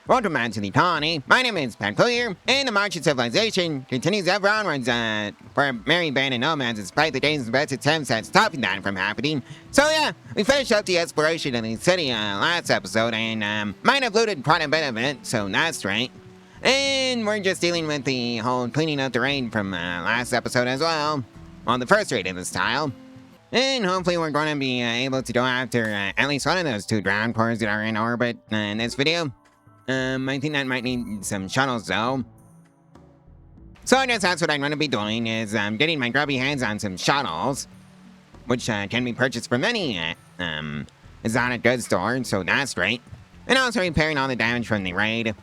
Welcome back to the colony. My name is Clear, and the march of civilization continues ever onwards for a merry band of nomads despite the days' best attempts at stopping that from happening. So yeah, we finished up the exploration of the city last episode and might have looted quite a bit of it, so that's right. And we're just dealing with the whole cleaning up the rain from last episode as well. Well, the first raid in this style. And hopefully we're going to be able to go after at least one of those two ground cores that are in orbit in this video. I think that might need some shuttles though. So I guess that's what I'm going to be doing is getting my grubby hands on some shuttles, which can be purchased from any exotic goods store, so that's great. And also repairing all the damage from the raid.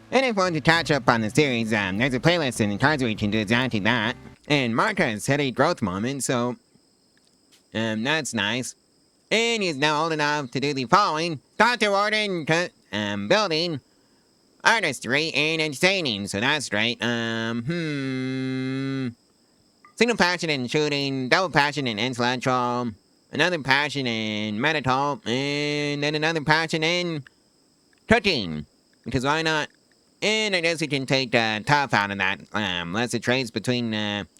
And if you want to catch up on the series, there's a playlist in the cards where you can do exactly that. And Mark has hit a growth moment, so that's nice. And he's now old enough to do the following: Dr. Warden, building, artistry, and entertaining, so that's great. Single passion in shooting, double passion in intellectual, another passion in medical, and then another passion in cooking, because why not? And I guess we can take tough out of that list of traits between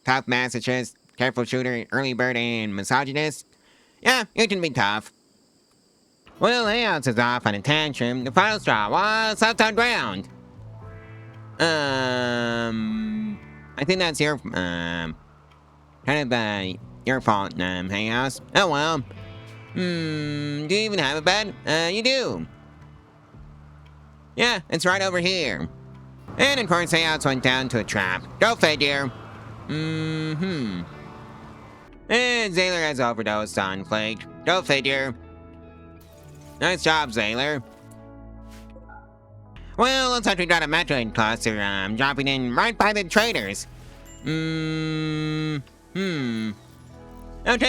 tough, masochist, careful shooter, early bird, and misogynist. Yeah, you can be tough. Well, Layouts is off on a tantrum. The final straw was left on ground. I think that's your, kind of, your fault, Hayhouse. Oh, well. Do you even have a bed? You do. Yeah, it's right over here. And, of course, Hayhouse went down to a trap. Go figure. And Zaylor has overdosed on Flake. Go figure. Nice job, Zaylor. Well, looks like we got a Mechanoid cluster dropping in right by the traders. Okay,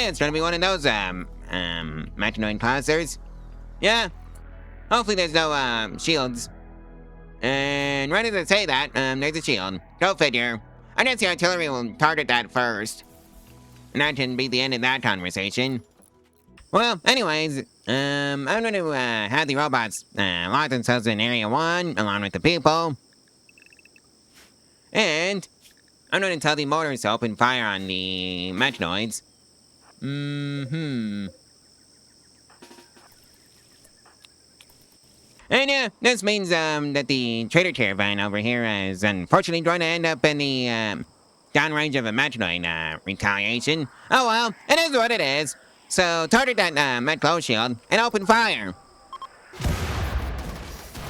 it's gonna be one of those Mechanoid clusters. Yeah. Hopefully there's no shields. And right as I say that, there's a shield. Go figure. I guess the artillery will target that first. And that can be the end of that conversation. Well, anyways, I'm going to have the robots lock themselves in Area 1, along with the people. And I'm going to tell the mortars to open fire on the Mechanoids. And yeah, this means that the trader caravan over here is unfortunately going to end up in the downrange of a Mechanoid retaliation. Oh well, it is what it is. So target that Met Glow shield and open fire.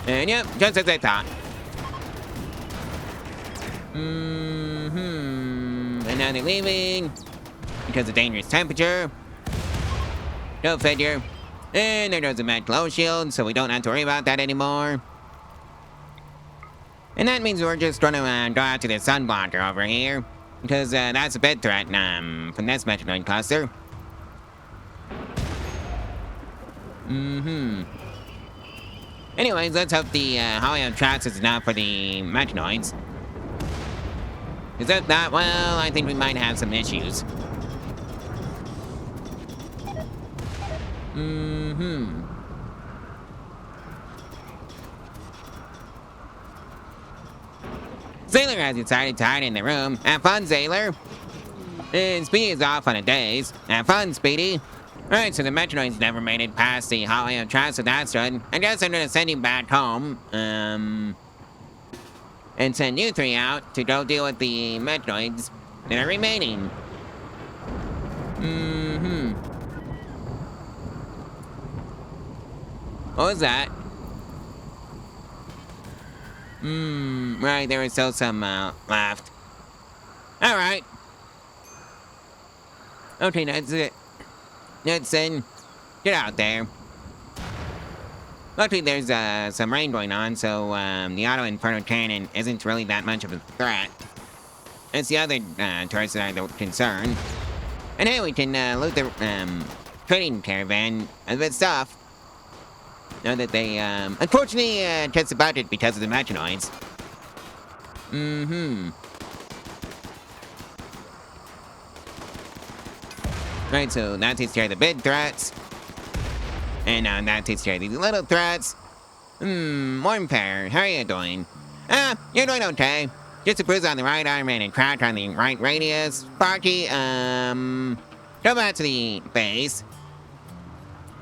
And yep, just as I thought. And now they're leaving because of dangerous temperature. Go figure. And there goes the Met Glow shield, so we don't have to worry about that anymore. And that means we're just going to go out to the sun blocker over here, because that's a big threat from this Mechanoid cluster. Anyways, let's hope the Hollywood traps is enough for the Mechanoids. Because if not, well, I think we might have some issues. Zaylor has decided to hide in the room. Have fun, Zaylor. And Speedy is off on a daze. Have fun, Speedy. Alright, so the Mechanoids never made it past the Hollywood traps, so that's good. I guess I'm gonna send you back home. And send you three out to go deal with the Mechanoids that are remaining. What was that? Right, there was still some left. Alright. Okay, that's it. Knudsen, get out there. Luckily, there's some rain going on, so the auto inferno cannon isn't really that much of a threat. It's the other turrets that are the concern. And hey, we can loot the trading caravan of its stuff. Know that they unfortunately just the budget because of the Mechanoids. Right, so that takes care of the big threats. And that takes care of these little threats. Warm pair, how are you doing? You're doing okay. Just a bruise on the right arm and a crack on the right radius. Sparky, go back to the base.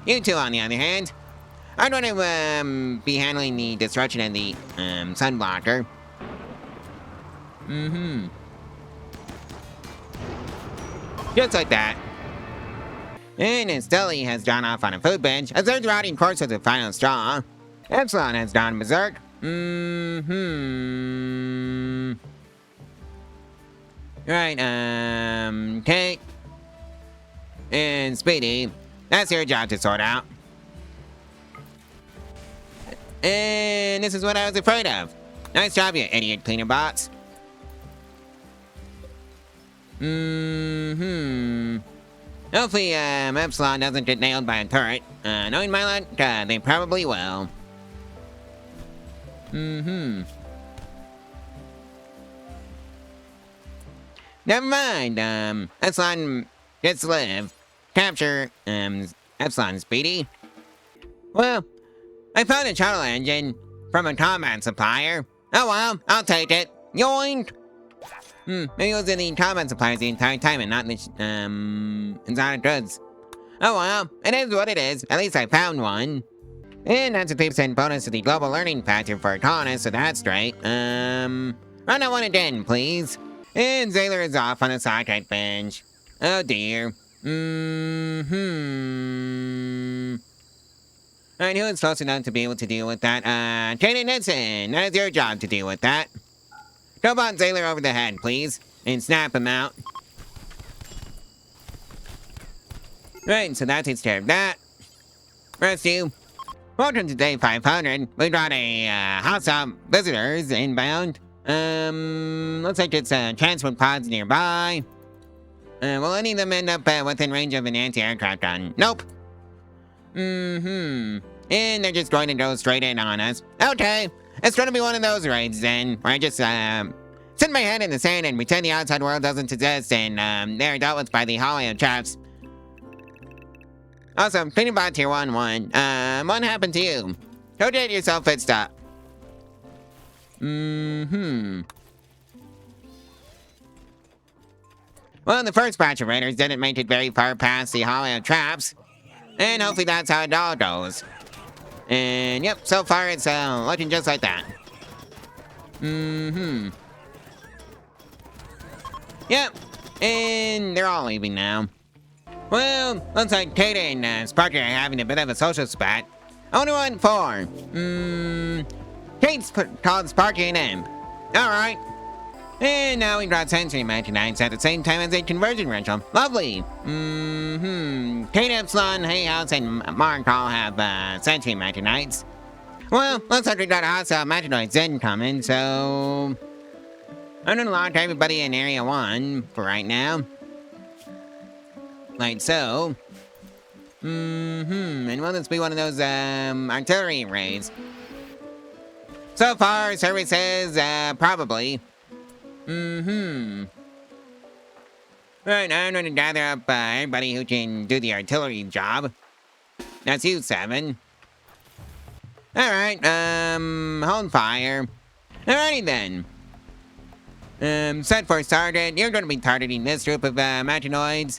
You two, on the other hand, are going to, be handling the destruction of the, sun blocker. Just like that. And Stelly has gone off on a food bench, as their rotting corpse was the final straw. Epsilon has gone berserk. Right, Kate. And Speedy. That's your job to sort out. And this is what I was afraid of. Nice job, you idiot cleaner bots. Hopefully, Epsilon doesn't get nailed by a turret. Knowing my luck, they probably will. Never mind, Epsilon gets to live. Capture, Epsilon Speedy. Well, I found a shuttle engine from a combat supplier. Oh well, I'll take it. Yoink! Maybe it was in the combat suppliers the entire time and not in the, exotic goods. Oh well, it is what it is. At least I found one. And that's a 3% bonus to the global learning factor for colonists, so that's straight. Run that one again, please. And Zaylor is off on the socket bench. Oh dear. Alright, who is close enough to be able to deal with that? Kaden Nixon, that's your job to deal with that. Go on Zaylor over the head, please, and snap him out. Right, so that takes care of that. Rest you. Welcome to day 500. We got a house of visitors inbound. Looks like it's transport pods nearby. Will any of them end up within range of an anti-aircraft gun? Nope. And they're just going to go straight in on us. Okay, it's going to be one of those raids then, where I just sit my head in the sand and pretend the outside world doesn't exist and they're dealt with by the Holly of Chaps. Also, cleaning bot tier 1-1. What happened to you? Go get yourself fixed up. Well, the first batch of raiders didn't make it very far past the Holly of Traps. And hopefully that's how it all goes. And yep, so far it's looking just like that. Yep, and they're all leaving now. Well, looks like Kate and Sparky are having a bit of a social spat. I wonder what for. Kate's called Sparky an imp. Alright. And now we got Sensory Mechanites at the same time as a conversion ritual. Lovely. Kate, Epsilon, Hay House, and Mark all have Sensory Mechanites. Well, looks like we got a hostile Mechanoids incoming, so I'm gonna lock everybody in Area 1 for right now. Like so. And will this be one of those artillery raids? So far, service says probably. Right, I'm gonna gather up everybody who can do the artillery job. That's you, 7. Alright, hold fire. Alrighty then. Set for target. You're gonna be targeting this group of Mechanoids.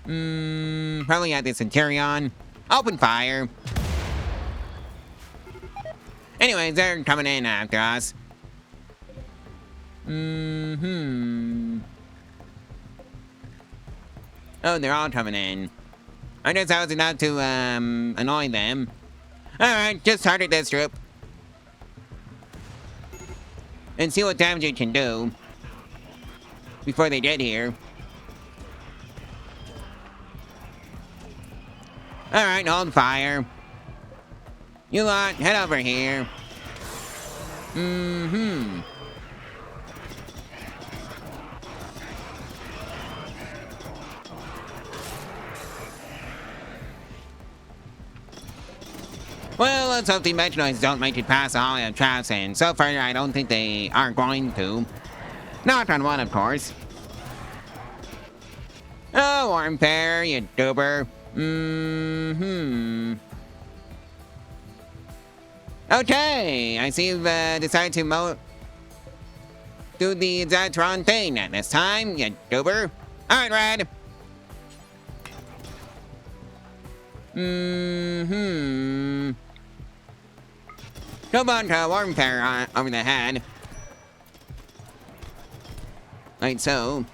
Probably at the Centurion. Open fire. Anyways, they're coming in after us. Oh, they're all coming in. I guess I was enough to, annoy them. Alright, just target this group. And see what damage it can do. Before they get here. Alright, hold fire. You lot, head over here. Well, let's hope the Mechanoids don't make it past the Holly of Traps, and so far I don't think they are going to. Not on one, of course. Oh, warm pair, you goober. Okay, I see you've decided to do the exact wrong thing at this time, you goober. Alright, Red. Come on to Warmfare over the head. Like so.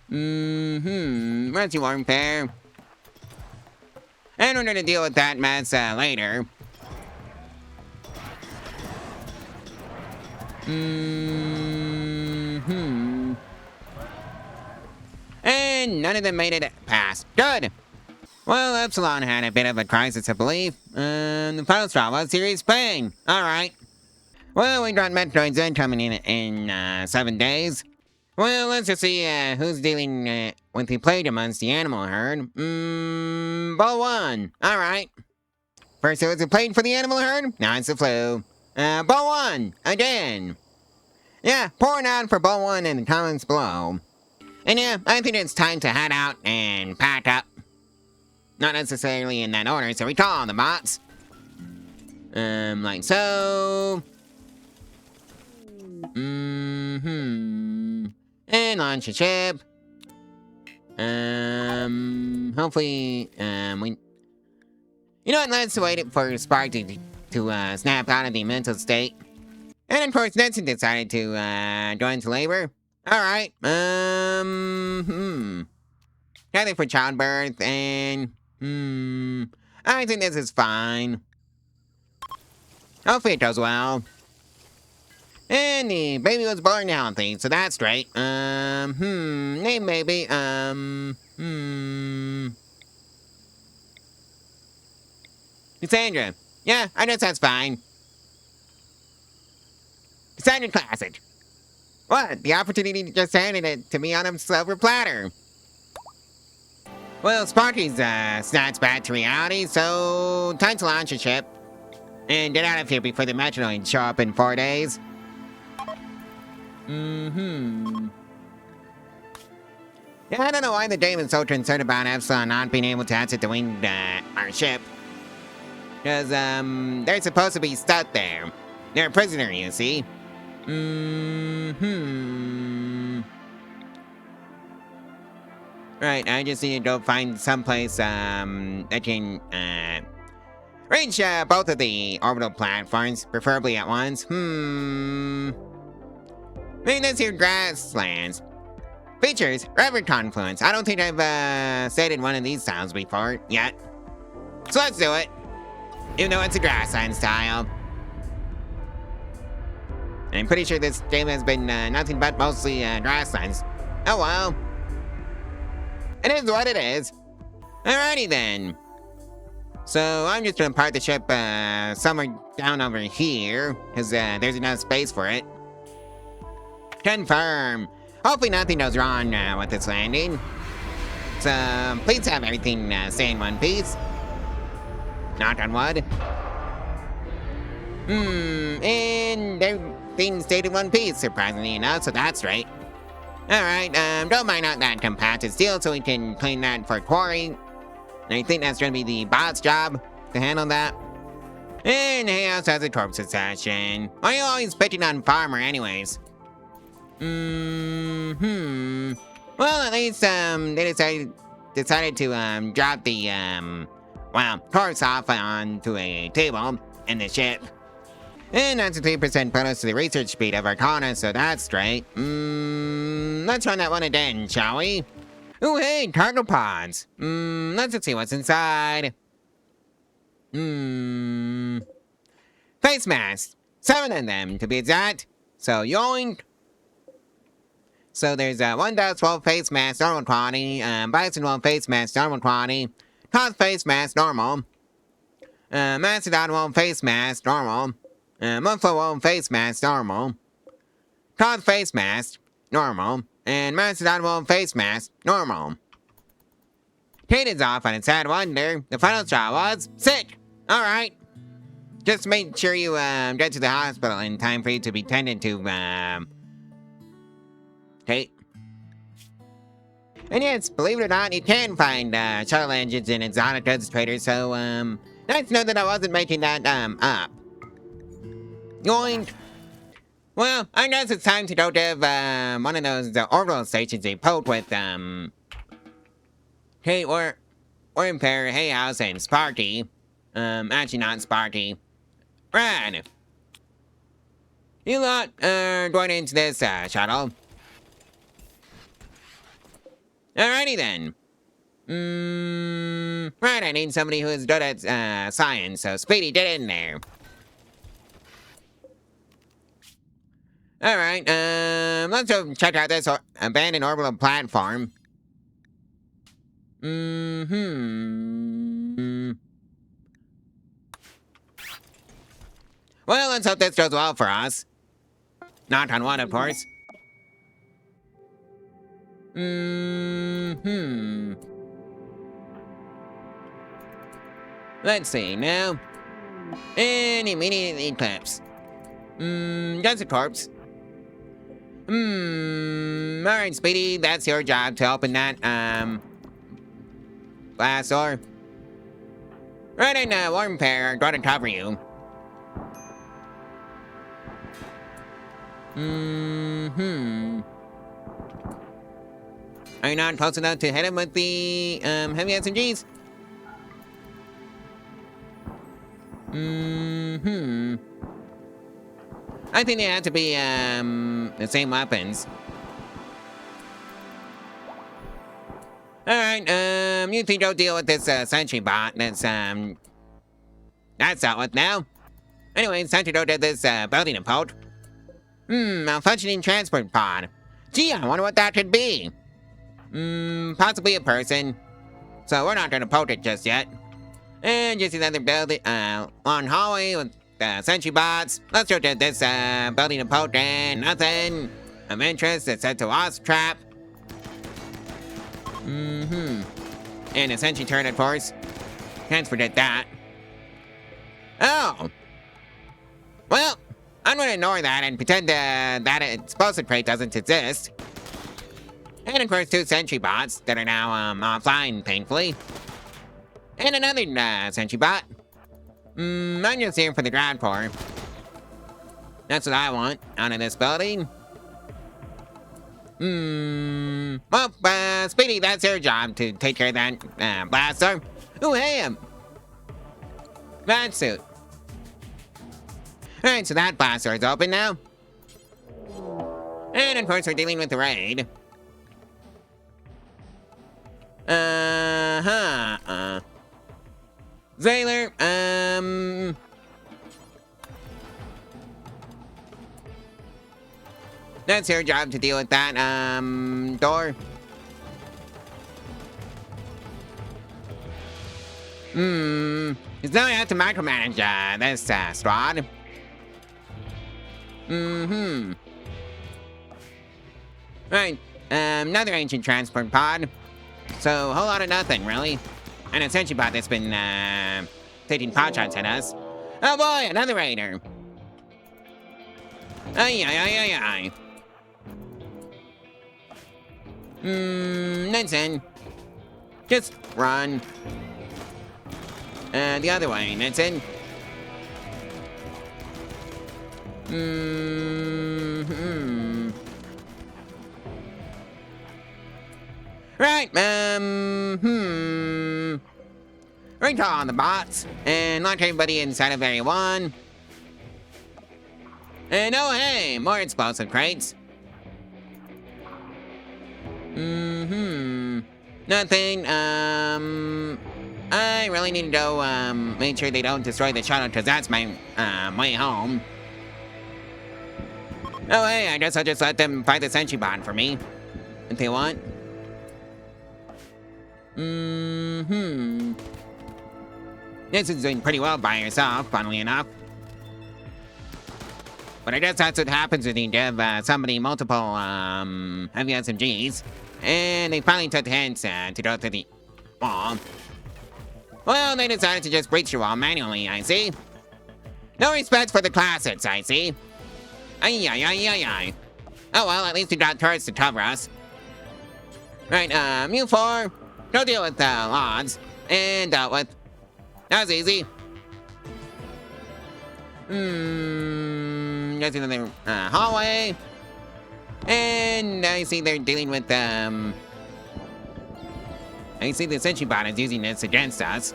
Where's your Warmfare? And we're gonna deal with that mess later. And none of them made it past. Good. Well, Epsilon had a bit of a crisis, I believe. The final straw was serious pain. Alright. Well, we got Mechanoids incoming in 7 days. Well, let's just see who's dealing with the plague amongst the animal herd. Ball 1. Alright. First it was a plague for the animal herd, now it's the flu. Ball 1. Again. Yeah, pouring out for Ball 1 in the comments below. And yeah, I think it's time to head out and pack up. Not necessarily in that order, so recall the bots. Like so. And launch a ship. Hopefully, we... You know what, let's wait for Spark to snap out of the mental state. And of course, Nancy decided to go into labor. Alright, Nothing for childbirth, and... I think this is fine. Hopefully it goes well. And the baby was born healthy, so that's great. Name baby, Cassandra. Yeah, I guess that's fine. Cassandra Classic. What? The opportunity just handed it to me on a silver platter. Well, Sparky's snaps back to reality, so time to launch a ship. And get out of here before the Mechanoids show up in 4 days. Yeah, I don't know why the Damon's so concerned about Epsilon not being able to exit the wing, our ship. Because, they're supposed to be stuck there. They're a prisoner, you see. Right, I just need to go find someplace, that can, reach, both of the orbital platforms, preferably at once. Maybe this here grasslands. Features, river confluence. I don't think I've, stated one of these styles before, yet. So let's do it. Even though it's a grassland style. And I'm pretty sure this game has been, nothing but mostly, grasslands. Oh well. It is what it is. Alrighty then. So I'm just gonna park the ship somewhere down over here, because there's enough space for it. Confirm. Hopefully nothing goes wrong with this landing. So please have everything stay in one piece. Knock on wood. And everything stayed in one piece, surprisingly enough, so that's right. Alright, don't mind out that compacted steel so we can clean that for Quarry. I think that's gonna be the bot's job to handle that. And he also has a corpse session. Why are you always picking on Farmer anyways? Well, at least, they decided to, drop the, corpse off onto a table in the ship. And that's a 3% bonus to the research speed of Arcana, so that's great. Let's run that one again, shall we? Ooh, hey, cargo pods. Let's just see what's inside. Face masks. 7 of them, to be exact. So, yoink. So, there's a 1,012 face mask, normal quality. Bison 12 face mask, normal quality. Cost face mask, normal. Mastodon 1 face mask, normal. Muffler 1 face mask, normal. Cod face mask, normal. And Mastodon 1 face mask, normal. Kate is off on a sad wonder. The final straw was sick. Alright. Just make sure you get to the hospital in time for you to be tended to, Kate. And yes, believe it or not, you can find shuttle engines in exotic goods traders, so Nice to know that I wasn't making that, up. Yoink. Well, I guess it's time to go give, one of those orbital stations a poke with, hey, we're in pair, Hey House, and Sparky. Actually not Sparky. Red. You lot are going into this, shuttle. Alrighty then. Right, I need somebody who is good at, science, so Speedy, get in there. Alright, let's go check out this abandoned orbital platform. Well, let's hope this goes well for us. Knock on wood, of course. Let's see, now. And immediate eclipse. Just a corpse. Alright, Speedy, that's your job to open that, glass door. Right in, warm pair are going to cover you. Are you not close enough to hit him with the, heavy SMGs? I think they have to be, the same weapons. Alright, you think you'll deal with this, sentry bot that's dealt with now. Anyway, it's time to go to this, building and poke. Malfunctioning transport pod. Gee, I wonder what that could be. Possibly a person. So we're not gonna poke it just yet. And just another building, long hallway with sentry bots. Let's go to this building and poke and nothing of interest that's set to wasp trap. And a sentry turret, of course. Can't forget that. Oh. Well, I'm gonna ignore that and pretend that explosive crate doesn't exist. And of course, 2 sentry bots that are now offline, thankfully. And another sentry bot. I'm just here for the ground floor. That's what I want out of this building. Well, Speedy, that's your job to take care of that blaster. Ooh, hey, bat suit. Alright, so that blaster is open now. And of course, we're dealing with the raid. Sailor, that's your job to deal with that, door. Because now I have to micromanage, this, squad. Right, another ancient transport pod. So, a whole lot of nothing, really. And a sentry bot that's been, taking pot shots at us. Oh boy, another raider. Ay. Nixon. Just run. The other way, Nixon. Right, recall on the bots, and launch everybody inside of Area 1. And oh hey, more explosive crates. Nothing, I really need to go, make sure they don't destroy the shuttle, because that's my, way home. Oh hey, I guess I'll just let them fight the sentry bot for me, if they want. This is doing pretty well by yourself, funnily enough. But I guess that's what happens when you give somebody multiple heavy SMGs. And they finally took the hints to go through the wall. Well, they decided to just breach the wall manually, I see. No respect for the classics, I see. Ay. Oh well, at least we got turrets to cover us. Right, you 4, go deal with odds. And dealt with. That was easy. There's another hallway. And I see they're dealing with, I see the sentry bot is using this against us.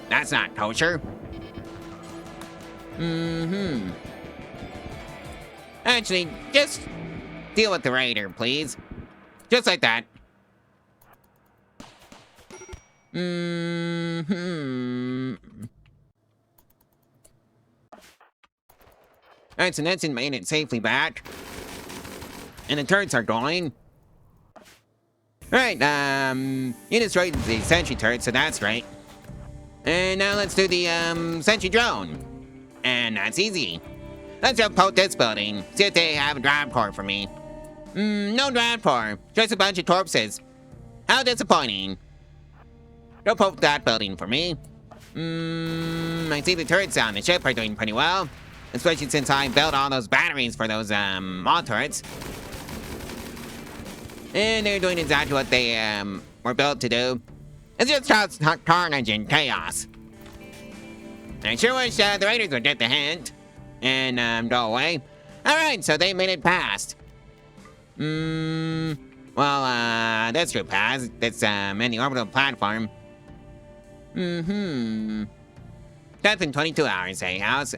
That's not kosher. Actually, just deal with the raider, please. Just like that. Alright, so Netson made it safely back. And the turrets are going. Alright, you destroyed the sentry turret, so that's great. And now let's do the, sentry drone. And that's easy. Let's just poke this building. See if they have a drive core for me. No drive core. Just a bunch of corpses. How disappointing. Go poke that building for me. I see the turrets on the ship are doing pretty well. Especially since I built all those batteries for those, mod turrets. And they're doing exactly what they, were built to do. It's just carnage and chaos. I sure wish, the raiders would get the hint. And, go away. Alright, so they made it past. Well, this group has. It's, in the orbital platform. That's in 22 hours, Hay House.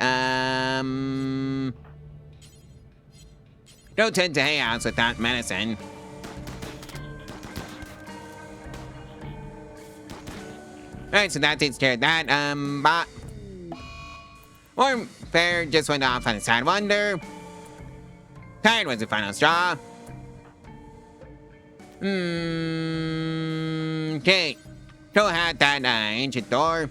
Go tend to Hay House without medicine. Alright, so that takes care of that. But Warfare just went off on a sad wonder. Tired was the final straw. Okay. Go ahead that ancient door.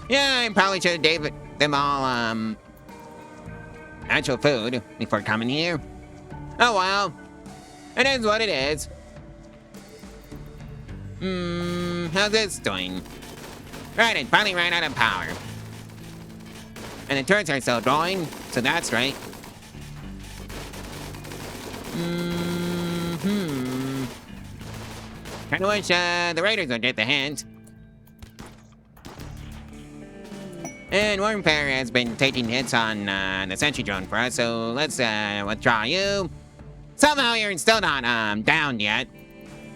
Yeah, I probably should have gave them all, actual food before coming here. Oh well. It is what it is. How's this doing? Right, it finally ran out of power. And the turrets are still going, so that's right. Kinda wish, the raiders would get the hint. And Warfare has been taking hits on, the sentry drone for us, so let's, withdraw you. Somehow you're still not, down yet.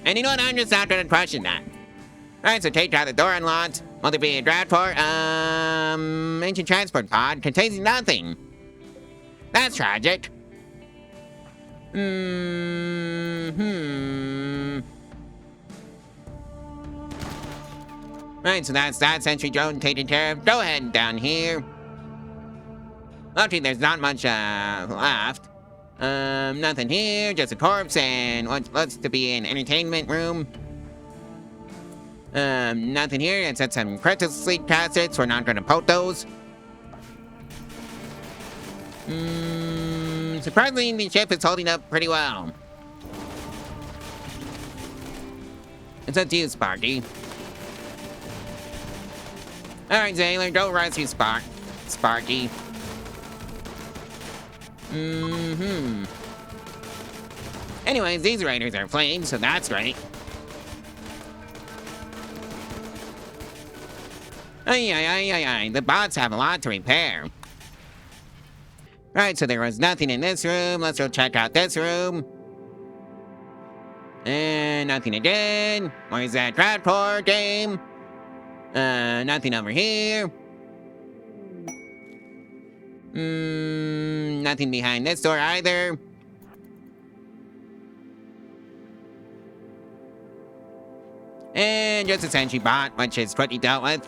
And you know what, I'm just not gonna question that. Alright, so take out the door unlocked. Will there be a draft for, ancient transport pod contains nothing. That's tragic. Right, so that's that sentry drone taken care of. Go ahead down here. Luckily, there's not much, left. Nothing here, just a corpse and what looks to be an entertainment room. Nothing here, except some crystal sleep cassettes. We're not gonna poke those. Surprisingly, the ship is holding up pretty well. It's up to you, Sparky. Alright, Sailor, go rescue Sparky. Anyways, these raiders are flamed, so that's great. Ay. The bots have a lot to repair. Right, so there was nothing in this room. Let's go check out this room. And nothing again. Where's that crowd core game? Nothing over here. Nothing behind this door either. And just a sentry bot, which is quickly dealt with.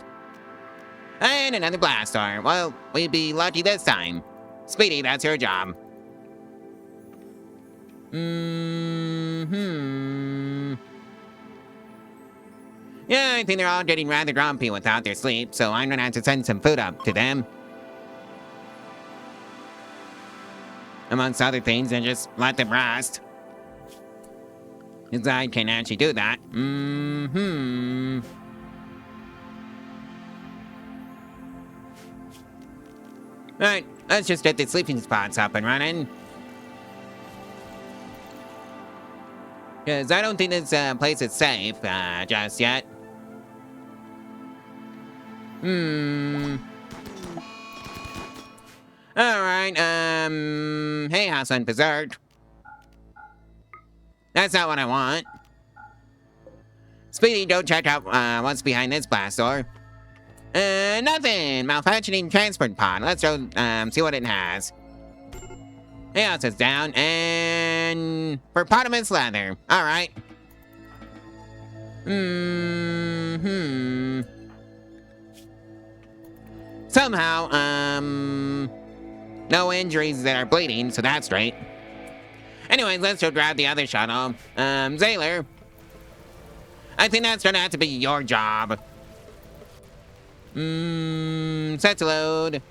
And another blast door. Well, we'd be lucky this time. Speedy, that's your job. Yeah, I think they're all getting rather grumpy without their sleep, so I'm gonna have to send some food up to them. Amongst other things, and just let them rest. Because I can actually do that. Alright, let's just get the sleeping spots up and running. Because I don't think this place is safe just yet. Alright, hey, house unpreserved. That's not what I want. Speedy, don't check out what's behind this blast door. Nothing. Malfunctioning transport pod. Let's go see what it has. Hey, house is down, and hippopotamus leather. Alright. Somehow, no injuries that are bleeding, so that's great. Anyways, let's go grab the other shuttle. Sailor. I think that's gonna have to be your job. Set to load.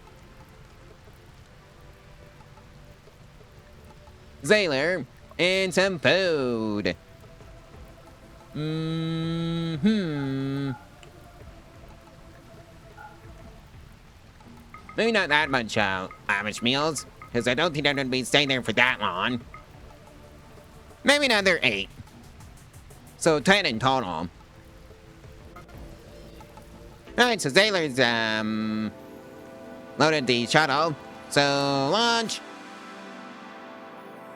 Sailor, and some food. Maybe not that much average meals, because I don't think I'm gonna be staying there for that long. Maybe another 8. So 10 in total. Alright, so Sailor's loaded the shuttle. So launch.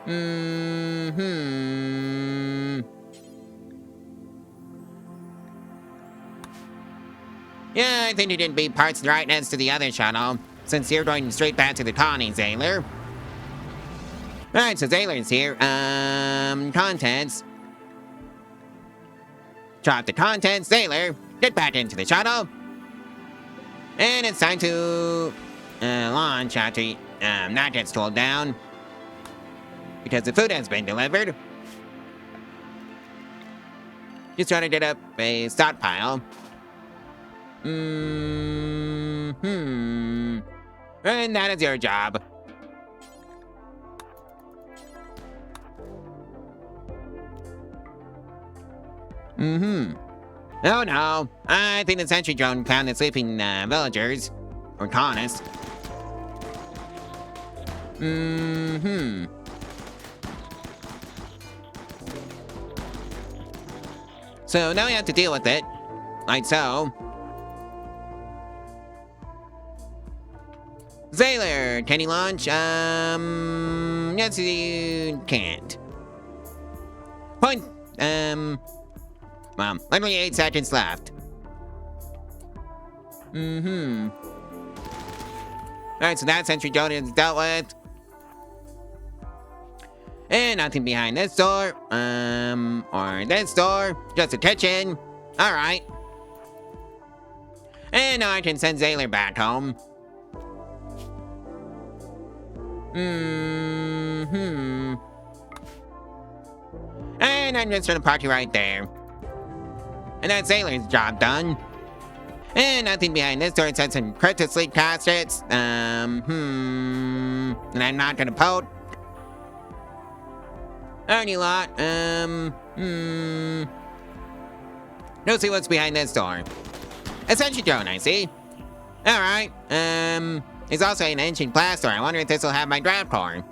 Yeah, I think you didn't beat parts right next to the other shuttle, since you're going straight back to the colony, Sailor. Alright, so Sailor's here. Contents. Drop the contents, Sailor. Get back into the shuttle. And it's time to launch after that gets tooled down. Because the food has been delivered. Just trying to get up a stockpile. And that is your job. Oh no, I think the sentry drone found the sleeping villagers. Or colonists. So now we have to deal with it. Like so. Sailor, can you launch? Yes, you can't. Point, well, only 8 seconds left. Alright, so that sentry drone is dealt with. And nothing behind this door, or this door, just a kitchen. Alright. And now I can send Sailor back home. And I'm just gonna park you right there. And that's Sailor's job done. And nothing behind this door except some crypto sleep caskets. And I'm not gonna poke. Alrighty lot, Let's see what's behind this door. A sentry drone, I see. Alright, there's also an ancient blast door. I wonder if this will have my draft core.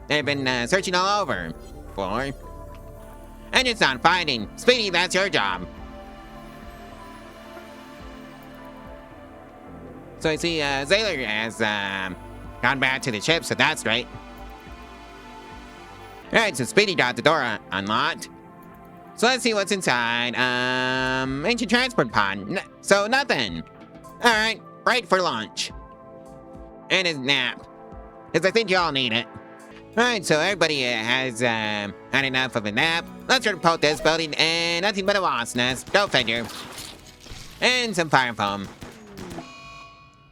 They've been searching all over for. And it's not finding. Speedy, that's your job. So I see Sailor has gone back to the ship, so that's great. Alright, so Speedy got the door unlocked. So let's see what's inside. Ancient transport pod. So nothing. Alright, break for lunch. And his nap. Because I think you all need it. Alright, so everybody has had enough of a nap. Let's report this building and nothing but a wasp nest. Go figure. And some fire foam.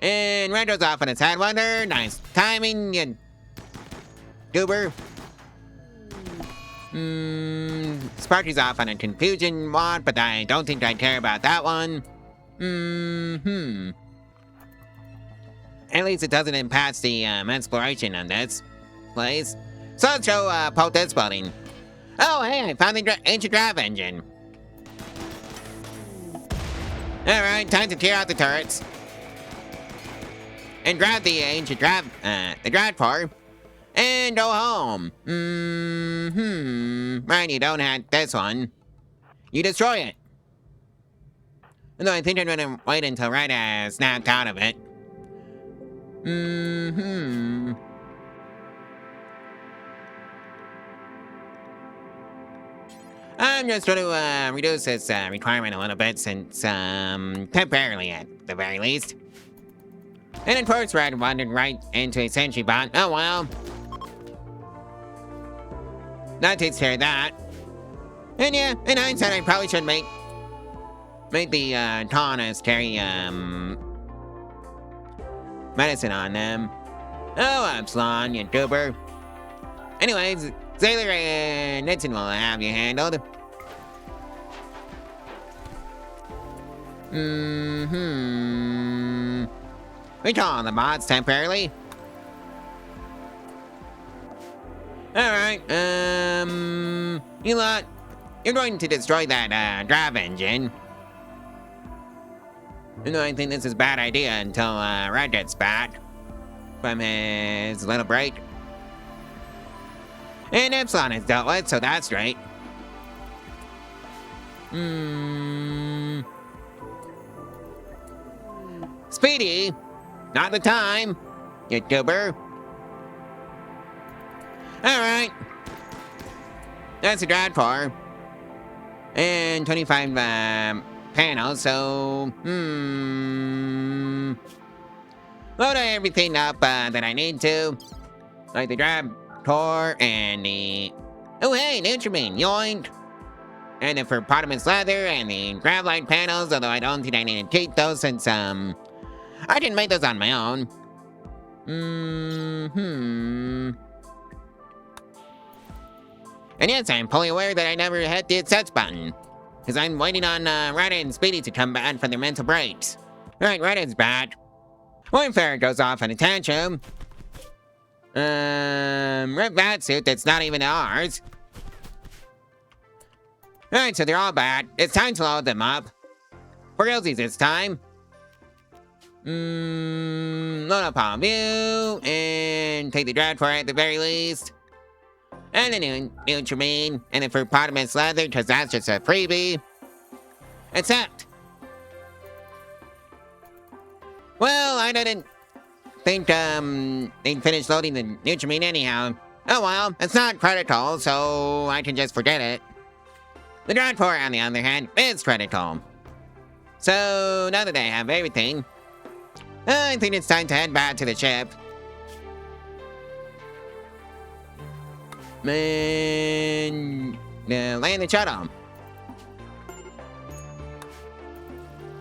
And red goes off on its headwinder. Nice timing, you goober. Sparky's off on a confusion wand, but I don't think I care about that one. At least it doesn't impact the exploration on this place. So let's go poke this building. Oh, hey, I found the ancient draft engine. Alright, time to tear out the turrets. And grab the ancient draft core. And go home. right, you don't have this one. You destroy it. No, I think I'm gonna wait until Red has snapped out of it. I'm just trying to reduce this requirement a little bit since, temporarily at the very least. And of course, Red wandered right into a sentry bot. Oh well. That takes care of that. And yeah, in hindsight, I probably should make the colonists carry, medicine on them. Oh, Epsilon, you goober. Anyways, Sailor and Nitzen will have you handled. We call the bots temporarily. Alright, you lot, you're going to destroy that, drive engine. You know, I think this is a bad idea until, Red gets back from his little break. And Epsilon is dealt with, so that's great. Speedy, not the time, you goober. Alright. That's a drive core. And 25 panels, so load everything up that I need to. Like the drive core and the oh hey, Nutrimine, yoink. And the Hippopotamus leather and the Gravlite panels, although I don't think I need to keep those since I can make those on my own. And yes, I'm fully aware that I never hit the accept button. Because I'm waiting on Reddit and Speedy to come back for their mental breaks. Alright, Reddit's back. Wayfarer goes off on a tantrum. Red bat suit that's not even ours. Alright, so they're all back. It's time to load them up. For realsies this time. Load up on view. And take the drive for it at the very least. And the Nutrimine, and the Hippopotamus leather, because that's just a freebie. Accept. Well, I didn't think, they'd finish loading the Nutrimine anyhow. Oh well, it's not critical, so I can just forget it. The drive for it, on the other hand, is critical. So, now that I have everything, I think it's time to head back to the ship. And land the shuttle.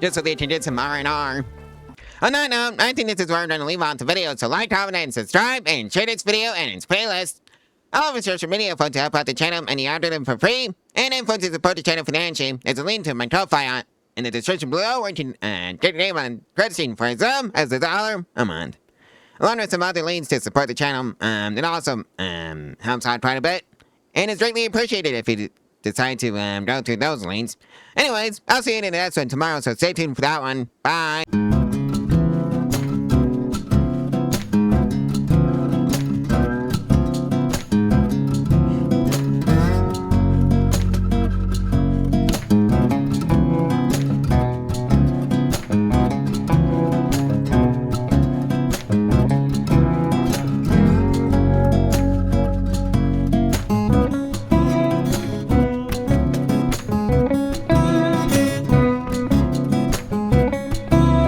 Just so they can get some R&R. On that note, I think this is where I'm going to leave off the video, so like, comment, and subscribe, and share this video and its playlist. All of our social media info to help out the channel and the algorithm for free, and info to support the channel financially. There's a link to my Ko-Fi in the description below, where you can get your name on credit sheet for as low as $1 a month. Along with some other links to support the channel, it also helps out quite a bit, and it's greatly appreciated if you decide to go through those links. Anyways, I'll see you in the next one tomorrow, so stay tuned for that one. Bye!